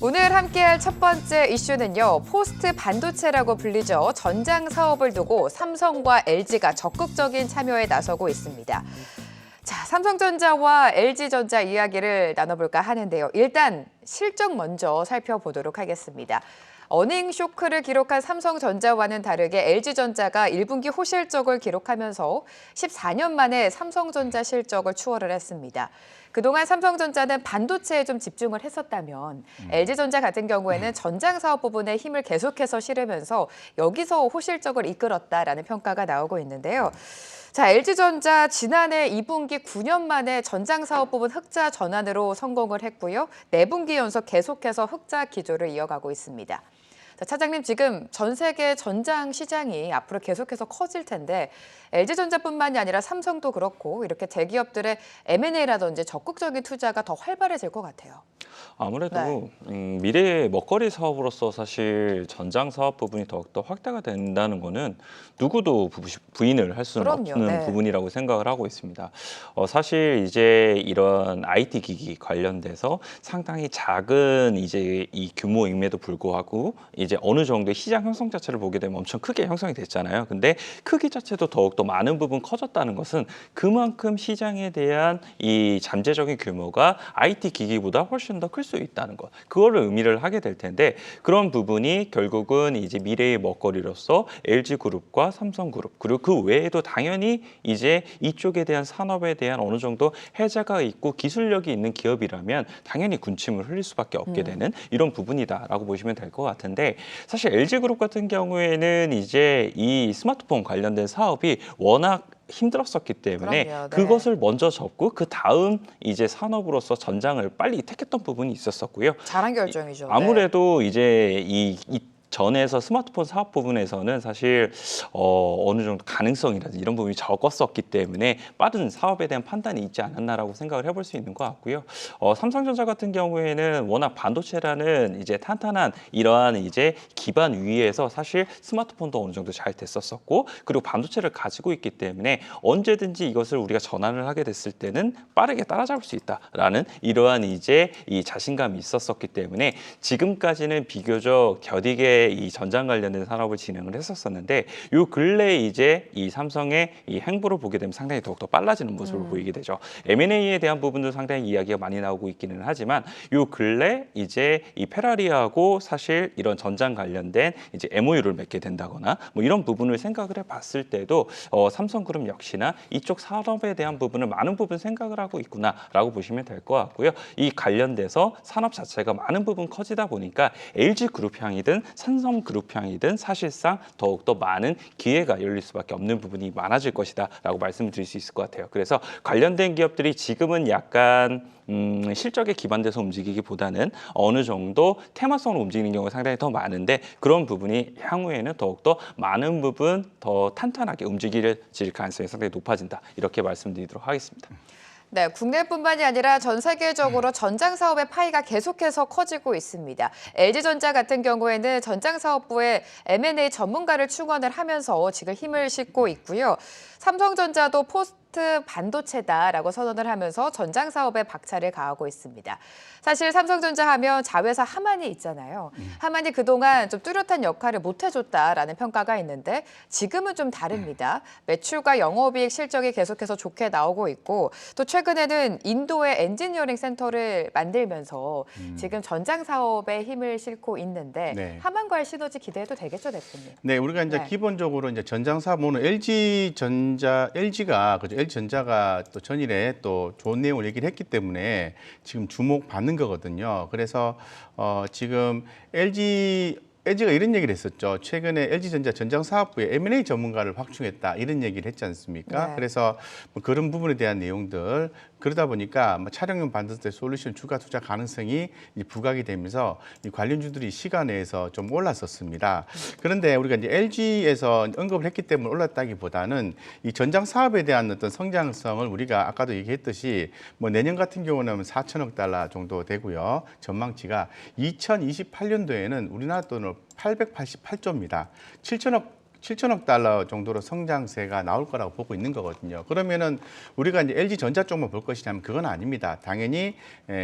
오늘 함께할 첫 번째 이슈는요. 포스트 반도체라고 불리죠. 전장 사업을 두고 삼성과 LG가 적극적인 참여에 나서고 있습니다. 자, 삼성전자와 LG전자 이야기를 나눠볼까 하는데요. 일단 실적 먼저 살펴보도록 하겠습니다. 어닝 쇼크를 기록한 삼성전자와는 다르게 LG전자가 1분기 호실적을 기록하면서 14년 만에 삼성전자 실적을 추월을 했습니다. 그동안 삼성전자는 반도체에 좀 집중을 했었다면 LG전자 같은 경우에는 전장 사업 부분에 힘을 계속해서 실으면서 여기서 호실적을 이끌었다라는 평가가 나오고 있는데요. 자, LG전자 지난해 2분기 9년 만에 전장 사업 부분 흑자 전환으로 성공을 했고요. 4분기 연속 계속해서 흑자 기조를 이어가고 있습니다. 자, 차장님, 지금 전 세계 전장 시장이 앞으로 계속해서 커질 텐데 LG전자뿐만이 아니라 삼성도 그렇고 이렇게 대기업들의 M&A라든지 적극적인 투자가 더 활발해질 것 같아요. 아무래도 미래의 먹거리 사업으로서 사실 전장 사업 부분이 더욱더 확대가 된다는 거는 누구도 부인을 할 수는 그럼요. 없는 네. 부분이라고 생각을 하고 있습니다. 사실 이제 이런 IT 기기 관련돼서 상당히 작은 이제 이 규모임에도 불구하고 이제 어느 정도의 시장 형성 자체를 보게 되면 엄청 크게 형성이 됐잖아요. 근데 크기 자체도 더욱더 많은 부분 커졌다는 것은 그만큼 시장에 대한 이 잠재적인 규모가 IT 기기보다 훨씬 더 클 수 있다는 것, 그거를 의미를 하게 될 텐데 그런 부분이 결국은 이제 미래의 먹거리로서 LG그룹과 삼성그룹 그리고 그 외에도 당연히 이제 이쪽에 대한 산업에 대한 어느 정도 해자가 있고 기술력이 있는 기업이라면 당연히 군침을 흘릴 수밖에 없게 되는 이런 부분이다라고 보시면 될 것 같은데 사실 LG그룹 같은 경우에는 이제 이 스마트폰 관련된 사업이 워낙 힘들었었기 때문에 그럼요. 네. 그것을 먼저 접고 그 다음 이제 산업으로서 전장을 빨리 택했던 부분이 있었었고요. 잘한 결정이죠. 네. 아무래도 이제 이 전에서 스마트폰 사업 부분에서는 사실 어느 정도 가능성이라든지 이런 부분이 적었었기 때문에 빠른 사업에 대한 판단이 있지 않았나라고 생각을 해볼 수 있는 것 같고요. 삼성전자 같은 경우에는 워낙 반도체라는 이제 탄탄한 이러한 이제 기반 위에서 사실 스마트폰도 어느 정도 잘 됐었었고 그리고 반도체를 가지고 있기 때문에 언제든지 이것을 우리가 전환을 하게 됐을 때는 빠르게 따라잡을 수 있다라는 이러한 이제 이 자신감이 있었었기 때문에 지금까지는 비교적 더디게 이 전장 관련된 산업을 진행을 했었었는데 요 근래 이제 이 삼성의 이 행보를 보게 되면 상당히 더욱더 빨라지는 모습을 보이게 되죠. M&A에 대한 부분도 상당히 이야기가 많이 나오고 있기는 하지만 요 근래 이제 이 페라리하고 사실 이런 전장 관련된 이제 MOU를 맺게 된다거나 뭐 이런 부분을 생각을 해봤을 때도 삼성그룹 역시나 이쪽 산업에 대한 부분을 많은 부분 생각을 하고 있구나라고 보시면 될 것 같고요. 이 관련돼서 산업 자체가 많은 부분 커지다 보니까 LG그룹 향이든 삼성그룹 향이든 사실상 더욱더 많은 기회가 열릴 수밖에 없는 부분이 많아질 것이다라고 말씀을 드릴 수 있을 것 같아요. 그래서 관련된 기업들이 지금은 약간 실적에 기반돼서 움직이기보다는 어느 정도 테마성으로 움직이는 경우가 상당히 더 많은데 그런 부분이 향후에는 더욱더 많은 부분 더 탄탄하게 움직일 가능성이 상당히 높아진다. 이렇게 말씀드리도록 하겠습니다. 네, 국내뿐만이 아니라 전 세계적으로 전장 사업의 파이가 계속해서 커지고 있습니다. LG전자 같은 경우에는 전장 사업부에 M&A 전문가를 충원을 하면서 지금 힘을 싣고 있고요. 삼성전자도 포스트 반도체다라고 선언을 하면서 전장 사업에 박차를 가하고 있습니다. 사실 삼성전자 하면 자회사 하만이 있잖아요. 하만이 그동안 좀 뚜렷한 역할을 못 해줬다라는 평가가 있는데 지금은 좀 다릅니다. 매출과 영업이익 실적이 계속해서 좋게 나오고 있고 또 최근에는 인도의 엔지니어링 센터를 만들면서 지금 전장 사업에 힘을 싣고 있는데 네. 하만과의 시너지 기대해도 되겠죠, 대표님? 네, 우리가 이제 네. 기본적으로 이제 전장 사업은 LG가 그죠? LG전자가 또 전일에 또 좋은 내용을 얘기를 했기 때문에 지금 주목받는 거거든요. 그래서 지금 LG가 이런 얘기를 했었죠. 최근에 LG전자 전장사업부에 M&A 전문가를 확충했다 이런 얘기를 했지 않습니까? 네. 그래서 뭐 그런 부분에 대한 내용들 그러다 보니까 뭐 차량용 반도체 솔루션 주가 투자 가능성이 이제 부각이 되면서 이 관련주들이 시간 내에서 좀 올랐었습니다. 그런데 우리가 이제 LG에서 언급을 했기 때문에 올랐다기보다는 이 전장 사업에 대한 어떤 성장성을 우리가 아까도 얘기했듯이 뭐 내년 같은 경우는 4천억 달러 정도 되고요. 전망치가 2028년도에는 우리나라 돈으로 888조입니다. 7천억 7천억 달러 정도로 성장세가 나올 거라고 보고 있는 거거든요. 그러면은 우리가 이제 LG전자 쪽만 볼 것이냐면 그건 아닙니다. 당연히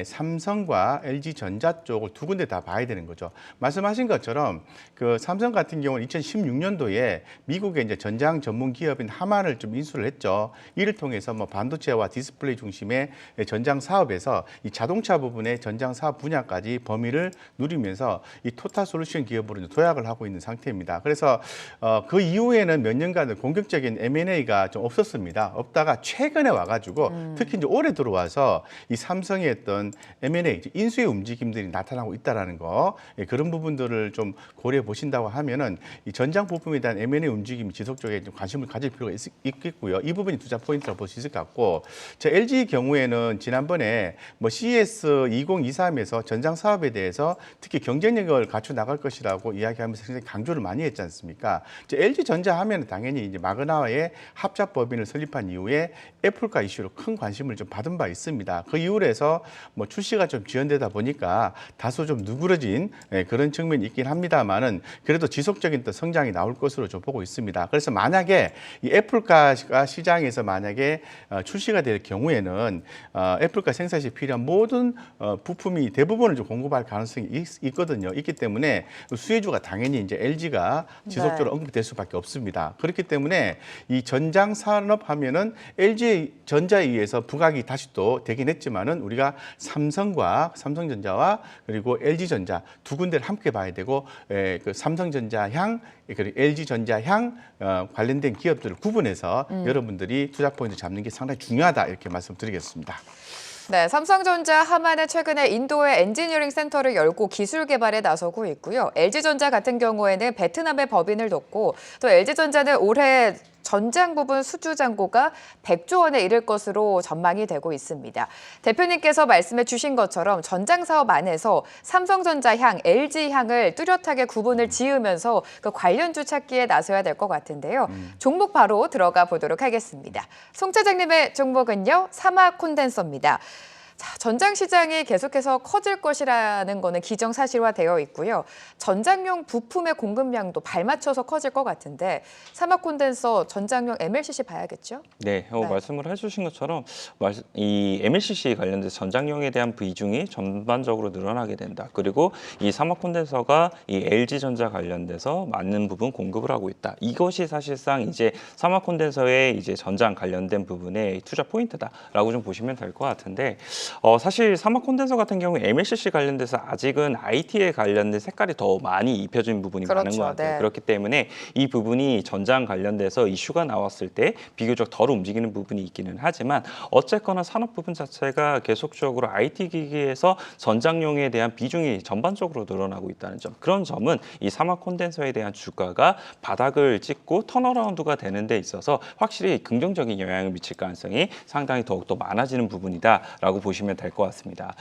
삼성과 LG전자 쪽을 두 군데 다 봐야 되는 거죠. 말씀하신 것처럼 그 삼성 같은 경우는 2016년도에 미국의 이제 전장 전문 기업인 하만을 좀 인수를 했죠. 이를 통해서 뭐 반도체와 디스플레이 중심의 전장 사업에서 이 자동차 부분의 전장 사업 분야까지 범위를 누리면서 이 토탈솔루션 기업으로 도약을 하고 있는 상태입니다. 그래서 그 이후에는 몇 년간 공격적인 M&A가 좀 없었습니다. 없다가 최근에 와가지고 특히 이제 올해 들어와서 이 삼성의 어떤 M&A 인수의 움직임들이 나타나고 있다라는 거 그런 부분들을 좀 고려해 보신다고 하면은 이 전장 부품에 대한 M&A 움직임이 지속적으로 좀 관심을 가질 필요가 있겠고요. 이 부분이 투자 포인트라고 볼 수 있을 것 같고, LG 경우에는 지난번에 뭐 CES 2023에서 전장 사업에 대해서 특히 경쟁력을 갖춰 나갈 것이라고 이야기하면서 굉장히 강조를 많이 했지 않습니까? LG전자 하면 당연히 이제 마그나와의 합작 법인을 설립한 이후에 애플과 이슈로 큰 관심을 좀 받은 바 있습니다. 그 이후로 해서 뭐 출시가 좀 지연되다 보니까 다소 좀 누그러진 그런 측면이 있긴 합니다만은 그래도 지속적인 또 성장이 나올 것으로 좀 보고 있습니다. 그래서 만약에 이 애플가가 시장에서 만약에 출시가 될 경우에는 애플가 생산 시 필요한 모든 부품이 대부분을 좀 공급할 가능성이 있거든요. 있기 때문에 수혜주가 당연히 이제 LG가 지속적으로 언급될 수밖에 없습니다. 그렇기 때문에 이 전장 산업 하면은 LG전자에 의해서 부각이 다시 또 되긴 했지만은 우리가 삼성전자와 그리고 LG전자 두 군데를 함께 봐야 되고 그 삼성전자향 그리고 LG전자향 관련된 기업들을 구분해서 여러분들이 투자 포인트 잡는 게 상당히 중요하다 이렇게 말씀드리겠습니다. 네, 삼성전자 하만은 최근에 인도에 엔지니어링 센터를 열고 기술 개발에 나서고 있고요. LG전자 같은 경우에는 베트남에 법인을 뒀고 또 LG전자는 올해 전장 부분 수주 잔고가 100조 원에 이를 것으로 전망이 되고 있습니다. 대표님께서 말씀해 주신 것처럼 전장 사업 안에서 삼성전자향, LG향을 뚜렷하게 구분을 지으면서 그 관련주 찾기에 나서야 될 것 같은데요. 종목 바로 들어가 보도록 하겠습니다. 송 차장님의 종목은요, 사마 콘덴서입니다. 자, 전장 시장이 계속해서 커질 것이라는 거는 기정사실화되어 있고요. 전장용 부품의 공급량도 발맞춰서 커질 것 같은데 사막 콘덴서 전장용 MLCC 봐야겠죠? 네, 말씀을 해주신 것처럼 이 MLCC 관련된 전장용에 대한 비중이 전반적으로 늘어나게 된다. 그리고 이 사막 콘덴서가 이 LG전자 관련돼서 많은 부분 공급을 하고 있다. 이것이 사실상 이제 사막 콘덴서의 이제 전장 관련된 부분의 투자 포인트다라고 좀 보시면 될 것 같은데. 사실 사막 콘덴서 같은 경우 MLCC 관련돼서 아직은 IT에 관련된 색깔이 더 많이 입혀진 부분이 많은 것 같아요. 네. 그렇기 때문에 이 부분이 전장 관련돼서 이슈가 나왔을 때 비교적 덜 움직이는 부분이 있기는 하지만 어쨌거나 산업 부분 자체가 계속적으로 IT 기기에서 전장용에 대한 비중이 전반적으로 늘어나고 있다는 점. 그런 점은 이 사막 콘덴서에 대한 주가가 바닥을 찍고 턴어라운드가 되는 데 있어서 확실히 긍정적인 영향을 미칠 가능성이 상당히 더욱더 많아지는 부분이다라고 보시면 될 것 같습니다.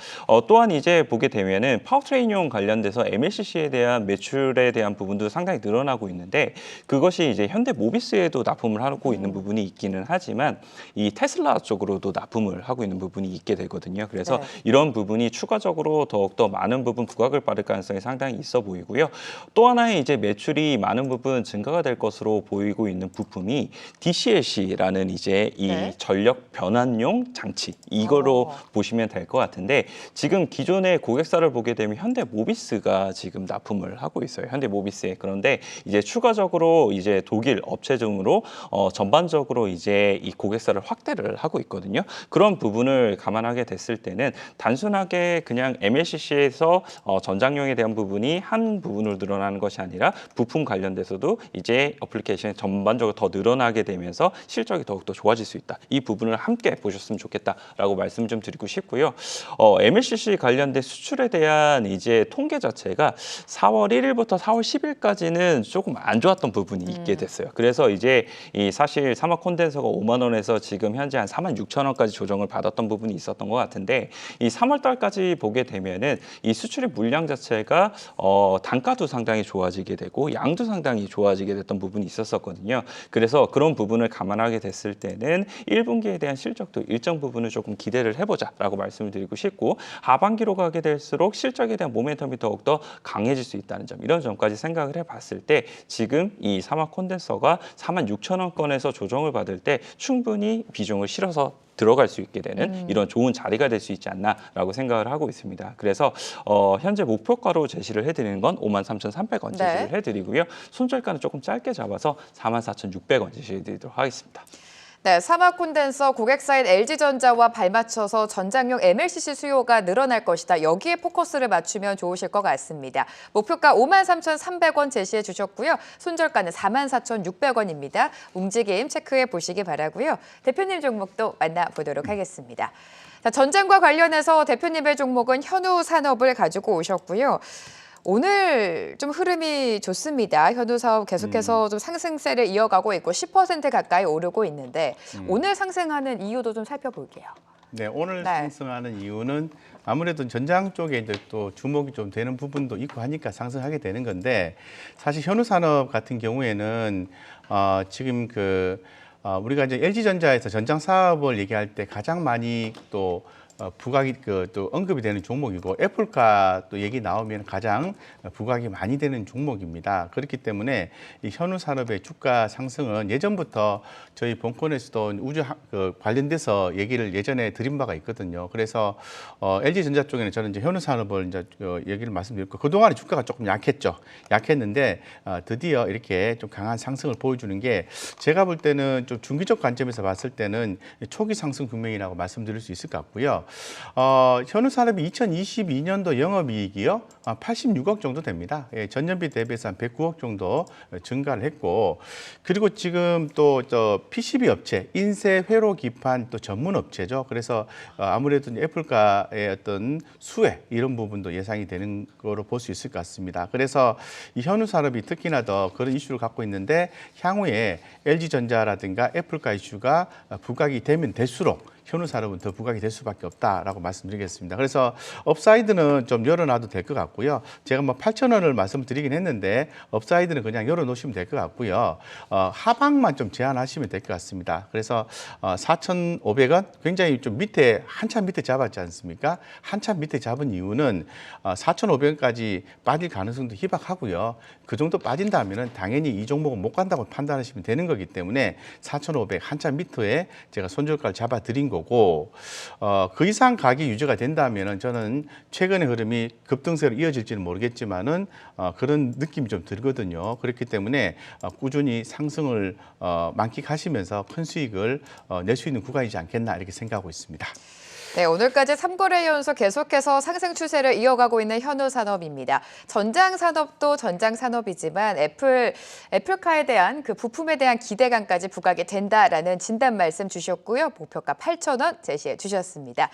또한 이제 보게 되면은 파워트레인용 관련돼서 MLCC에 대한 매출에 대한 부분도 상당히 늘어나고 있는데 그것이 이제 현대모비스에도 납품을 하고 있는 부분이 있기는 하지만 이 테슬라 쪽으로도 납품을 하고 있는 부분이 있게 되거든요. 그래서 이런 부분이 추가적으로 더욱더 많은 부분 부각을 받을 가능성이 상당히 있어 보이고요. 또 하나의 이제 매출이 많은 부분 증가가 될 것으로 보이고 있는 부품이 DCLC라는 이제 이 전력 변환용 장치 이거로 보시면 될 것 같은데 지금 기존의 고객사를 보게 되면 현대모비스가 지금 납품을 하고 있어요. 현대모비스에. 그런데 이제 추가적으로 이제 독일 업체 등으로 전반적으로 이제 이 고객사를 확대를 하고 있거든요. 그런 부분을 감안하게 됐을 때는 단순하게 그냥 MLCC에서 전장용에 대한 부분이 한 부분으로 늘어나는 것이 아니라 부품 관련돼서도 이제 어플리케이션이 전반적으로 더 늘어나게 되면서 실적이 더욱더 좋아질 수 있다. 이 부분을 함께 보셨으면 좋겠다라고 말씀 좀 드리고 싶고요. MLCC 관련된 수출에 대한 이제 통계 자체가 4월 1일부터 4월 10일까지는 조금 안 좋았던 부분이 있게 됐어요. 그래서 이제 이 사실 사막 콘덴서가 5만 원에서 지금 현재 한 4만 6천 원까지 조정을 받았던 부분이 있었던 것 같은데 이 3월 달까지 보게 되면은 이 수출의 물량 자체가 단가도 상당히 좋아지게 되고 양도 상당히 좋아지게 됐던 부분이 있었거든요. 그래서 그런 부분을 감안하게 됐을 때는 1분기에 대한 실적도 일정 부분을 조금 기대를 해보자. 있다라고 말씀을 드리고 싶고 하반기로 가게 될수록 실적에 대한 모멘텀이 더욱더 강해질 수 있다는 점 이런 점까지 생각을 해봤을 때 지금 이 사막 콘덴서가 46,000원권에서 조정을 받을 때 충분히 비중을 실어서 들어갈 수 있게 되는 이런 좋은 자리가 될 수 있지 않나라고 생각을 하고 있습니다. 그래서 현재 목표가로 제시를 해드리는 건 53,300원 제시를 해드리고요. 손절가는 조금 짧게 잡아서 44,600원 제시해드리도록 하겠습니다. 네, 사막 콘덴서 고객사인 LG전자와 발맞춰서 전장용 MLCC 수요가 늘어날 것이다. 여기에 포커스를 맞추면 좋으실 것 같습니다. 목표가 53,300원 제시해 주셨고요. 손절가는 44,600원입니다. 움직임 체크해 보시기 바라고요. 대표님 종목도 만나보도록 하겠습니다. 자, 전장과 관련해서 대표님의 종목은 현우산업을 가지고 오셨고요. 오늘 좀 흐름이 좋습니다. 현우사업 계속해서 좀 상승세를 이어가고 있고 10% 가까이 오르고 있는데 오늘 상승하는 이유도 좀 살펴볼게요. 네, 오늘 상승하는 이유는 아무래도 전장 쪽에 이제 또 주목이 좀 되는 부분도 있고 하니까 상승하게 되는 건데 사실 현우산업 같은 경우에는 지금 우리가 이제 LG전자에서 전장 사업을 얘기할 때 가장 많이 또 부각이 또 언급이 되는 종목이고 애플카 또 얘기 나오면 가장 부각이 많이 되는 종목입니다. 그렇기 때문에 이 현우산업의 주가 상승은 예전부터 저희 본권에서도 우주 관련돼서 얘기를 예전에 드린 바가 있거든요. 그래서 LG전자 쪽에는 저는 이제 현우산업을 이제 얘기를 말씀드렸고 그동안에 주가가 조금 약했는데 드디어 이렇게 좀 강한 상승을 보여주는 게 제가 볼 때는 좀 중기적 관점에서 봤을 때는 초기 상승 국면이라고 말씀드릴 수 있을 것 같고요. 현우산업이 2022년도 영업이익이요 86억 정도 됩니다. 예, 전년비 대비해서 한 109억 정도 증가를 했고 그리고 지금 또 PCB 업체, 인쇄 회로 기판 또 전문 업체죠. 그래서 아무래도 애플가의 어떤 수혜 이런 부분도 예상이 되는 거로 볼 수 있을 것 같습니다. 그래서 이 현우산업이 특히나 더 그런 이슈를 갖고 있는데 향후에 LG전자라든가 애플가 이슈가 부각이 되면 될수록 현우산업은 더 부각이 될 수밖에 없다라고 말씀드리겠습니다. 그래서 업사이드는 좀 열어놔도 될 것 같고요. 제가 뭐 8,000원을 말씀드리긴 했는데 업사이드는 그냥 열어놓으시면 될 것 같고요. 하방만 좀 제한하시면 될 것 같습니다. 그래서 4,500원 굉장히 좀 밑에 한참 밑에 잡았지 않습니까? 한참 밑에 잡은 이유는 4,500원까지 빠질 가능성도 희박하고요. 그 정도 빠진다면은 당연히 이 종목은 못 간다고 판단하시면 되는 거기 때문에 4,500 한참 밑에 제가 손절가를 잡아드린 거고 그 이상 가격이 유지가 된다면은 저는 최근의 흐름이 급등세로 이어질지는 모르겠지만은 그런 느낌이 좀 들거든요. 그렇기 때문에 꾸준히 상승을 만끽하시면서 큰 수익을 낼 수 있는 구간이지 않겠나 이렇게 생각하고 있습니다. 네, 오늘까지 3거래 연속 계속해서 상승 추세를 이어가고 있는 현우산업입니다. 전장산업도 전장산업이지만 애플카에 대한 그 부품에 대한 기대감까지 부각이 된다라는 진단 말씀 주셨고요. 목표가 8,000원 제시해 주셨습니다.